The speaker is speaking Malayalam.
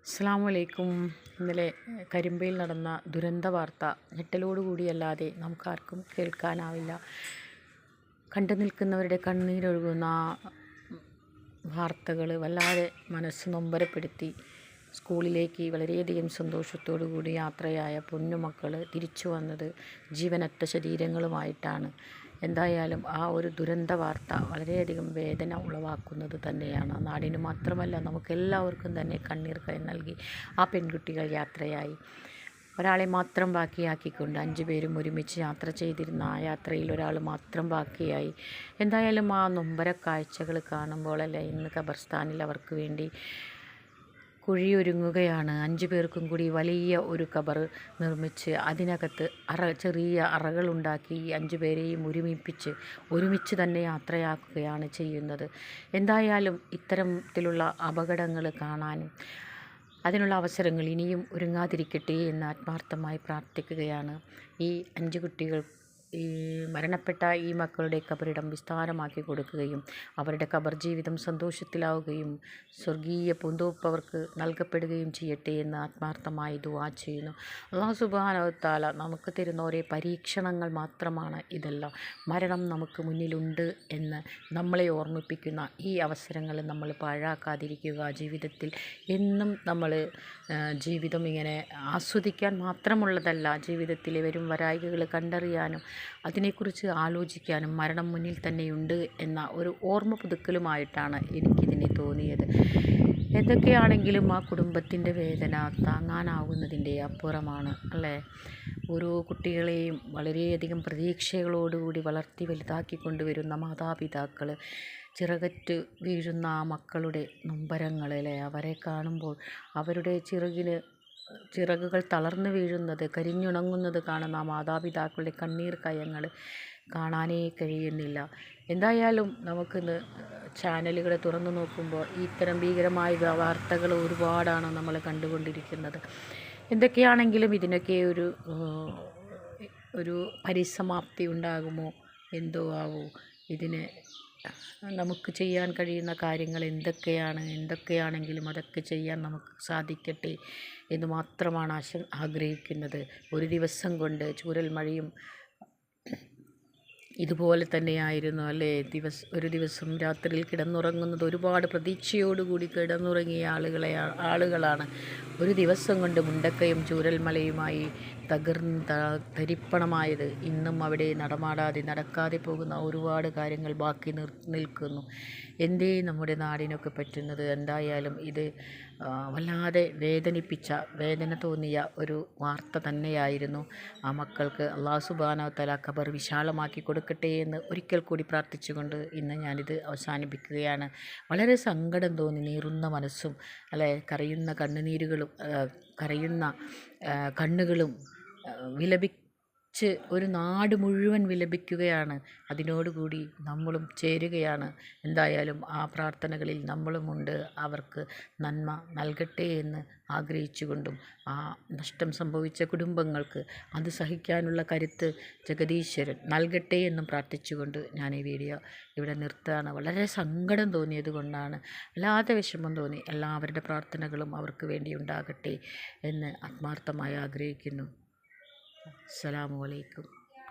അസ്സലാമു ഇന്നലെ കരിമ്പയിൽ നടന്ന ദുരന്ത വാർത്ത ഞെട്ടലോടുകൂടിയല്ലാതെ നമുക്കാർക്കും കേൾക്കാനാവില്ല. കണ്ടു നിൽക്കുന്നവരുടെ കണ്ണീരൊഴുകുന്ന വാർത്തകൾ വല്ലാതെ മനസ്സ് നൊമ്പരപ്പെടുത്തി. സ്കൂളിലേക്ക് വളരെയധികം സന്തോഷത്തോടു കൂടി യാത്രയായ പൊന്നുമക്കൾ തിരിച്ചു വന്നത് ജീവനറ്റ ശരീരങ്ങളുമായിട്ടാണ്. എന്തായാലും ആ ഒരു ദുരന്ത വാർത്ത വളരെയധികം വേദന ഉളവാക്കുന്നത് തന്നെയാണ്. നാടിന് മാത്രമല്ല നമുക്കെല്ലാവർക്കും തന്നെ കണ്ണീർ നൽകി ആ പെൺകുട്ടികൾ യാത്രയായി. ഒരാളെ മാത്രം ബാക്കിയാക്കിക്കൊണ്ട് 5 പേരും ഒരുമിച്ച് യാത്ര ചെയ്തിരുന്ന ആ യാത്രയിൽ ഒരാൾ മാത്രം ബാക്കിയായി. എന്തായാലും ആ നൊമ്പര കാഴ്ചകൾ കാണുമ്പോഴല്ലേ ഇന്ന് ഖബർസ്ഥാനിൽ അവർക്ക് വേണ്ടി കുഴിയൊരുങ്ങുകയാണ്. 5 പേർക്കും കൂടി വലിയ ഒരു ഖബർ നിർമ്മിച്ച് അതിനകത്ത് ചെറിയ അറകളുണ്ടാക്കി ഈ 5 പേരെയും ഒരുമിച്ച് തന്നെ യാത്രയാക്കുകയാണ് ചെയ്യുന്നത്. എന്തായാലും ഇത്തരത്തിലുള്ള അപകടങ്ങൾ കാണാനും അതിനുള്ള അവസരങ്ങൾ ഇനിയും ഒരുങ്ങാതിരിക്കട്ടെ എന്ന് ആത്മാർത്ഥമായി പ്രാർത്ഥിക്കുകയാണ്. ഈ 5 കുട്ടികൾ മരണപ്പെട്ട ഈ മക്കളുടെ ഖബറിടം വിസ്താരമാക്കി കൊടുക്കുകയും അവരുടെ ഖബർ ജീവിതം സന്തോഷത്തിലാവുകയും സ്വർഗീയ പൂന്തോപ്പ് അവർക്ക് നൽകപ്പെടുകയും ചെയ്യട്ടെ എന്ന് ആത്മാർത്ഥമായി ദുആ ചെയ്യുന്നു. അല്ലാഹു സുബ്ഹാനഹു വ തആല നമുക്ക് തരുന്ന ഒരേ പരീക്ഷണങ്ങൾ മാത്രമാണ് ഇതെല്ലാം. മരണം നമുക്ക് മുന്നിലുണ്ട് എന്ന് നമ്മളെ ഓർമ്മിപ്പിക്കുന്ന ഈ അവസരങ്ങൾ നമ്മൾ പാഴാക്കാതിരിക്കുക. ജീവിതത്തിൽ എന്നും നമ്മൾ ജീവിതം ഇങ്ങനെ ആസ്വദിക്കാൻ മാത്രമുള്ളതല്ല, ജീവിതത്തിലെ വരും വരായികകൾ കണ്ടറിയാനും അതിനെക്കുറിച്ച് ആലോചിക്കാനും മരണം മുന്നിൽ തന്നെയുണ്ട് എന്ന ഒരു ഓർമ്മ പുതുക്കലുമായിട്ടാണ് എനിക്കിതിനെ തോന്നിയത്. എന്തൊക്കെയാണെങ്കിലും ആ കുടുംബത്തിൻ്റെ വേദന താങ്ങാനാവുന്നതിൻ്റെ അപ്പുറമാണ് അല്ലേ. ഓരോ കുട്ടികളെയും വളരെയധികം പ്രതീക്ഷകളോടുകൂടി വളർത്തി വലുതാക്കി കൊണ്ടുവരുന്ന മാതാപിതാക്കൾ, ചിറകറ്റ് വീഴുന്ന ആ മക്കളുടെ നൊമ്പരങ്ങളല്ലേ, അവരെ കാണുമ്പോൾ അവരുടെ ചിറകുകൾ തളർന്നു വീഴുന്നത്, കരിഞ്ഞുണങ്ങുന്നത് കാണുന്ന ആ മാതാപിതാക്കളുടെ കണ്ണീർ കയങ്ങൾ കാണാനേ കഴിയുന്നില്ല. എന്തായാലും നമുക്കിന്ന് ചാനലുകൾ തുറന്നു നോക്കുമ്പോൾ ഇത്തരം ഭീകരമായ വാർത്തകൾ ഒരുപാടാണ് നമ്മൾ കണ്ടുകൊണ്ടിരിക്കുന്നത്. എന്തൊക്കെയാണെങ്കിലും ഇതിനൊക്കെ ഒരു പരിസമാപ്തി ഉണ്ടാകുമോ എന്തോ ആവോ. ഇതിന് നമുക്ക് ചെയ്യാൻ കഴിയുന്ന കാര്യങ്ങൾ എന്തൊക്കെയാണെങ്കിലും അതൊക്കെ ചെയ്യാൻ നമുക്ക് സാധിക്കട്ടെ എന്ന് മാത്രമാണ് ആഗ്രഹിക്കുന്നത്. ഒരു ദിവസം കൊണ്ട് ചൂരൽ മഴയും ഇതുപോലെ തന്നെയായിരുന്നു അല്ലേ. ഒരു ദിവസം രാത്രിയിൽ കിടന്നുറങ്ങുന്നത് ഒരുപാട് പ്രതീക്ഷയോടുകൂടി കിടന്നുറങ്ങിയ ആളുകളാണ് ഒരു ദിവസം കൊണ്ട് മുണ്ടക്കയും ചൂരൽമലയുമായി തരിപ്പണമായത്. ഇന്നും അവിടെ നടക്കാതെ പോകുന്ന ഒരുപാട് കാര്യങ്ങൾ ബാക്കി നിൽക്കുന്നു. എന്തേ നമ്മുടെ നാടിനൊക്കെ പറ്റുന്നത്. എന്തായാലും ഇത് വല്ലാതെ വേദന തോന്നിയ ഒരു വാർത്ത തന്നെയായിരുന്നു. ആ മക്കൾക്ക് അല്ലാഹു സുബ്ഹാനഹു വ തആല ഖബർ വിശാലമാക്കി കൊടുക്കട്ടെ എന്ന് ഒരിക്കൽ കൂടി പ്രാർത്ഥിച്ചുകൊണ്ട് ഇന്ന് ഞാനിത് അവസാനിപ്പിക്കുകയാണ്. വളരെ സങ്കടം തോന്നി, നീറുന്ന മനസ്സും അല്ലെ, കരയുന്ന കണ്ണുകളും വിലപിച്ച് ഒരു നാട് മുഴുവൻ വിലപിക്കുകയാണ്. അതിനോടുകൂടി നമ്മളും ചേരുകയാണ്. എന്തായാലും ആ പ്രാർത്ഥനകളിൽ നമ്മളുമുണ്ട്. അവർക്ക് നന്മ നൽകട്ടെ എന്ന് ആഗ്രഹിച്ചുകൊണ്ടും ആ നഷ്ടം സംഭവിച്ച കുടുംബങ്ങൾക്ക് അത് സഹിക്കാനുള്ള കരുത്ത് ജഗദീശ്വരൻ നൽകട്ടെ എന്നും പ്രാർത്ഥിച്ചുകൊണ്ട് ഞാൻ ഈ വീഡിയോ ഇവിടെ നിർത്തുകയാണ്. വളരെ സങ്കടം തോന്നിയത് കൊണ്ടാണ്, വല്ലാതെ വിഷമം തോന്നി. എല്ലാവരുടെ പ്രാർത്ഥനകളും അവർക്ക് വേണ്ടി ഉണ്ടാകട്ടെ എന്ന് ആത്മാർത്ഥമായി ആഗ്രഹിക്കുന്നു. അസ്സലാമു അലൈക്കും.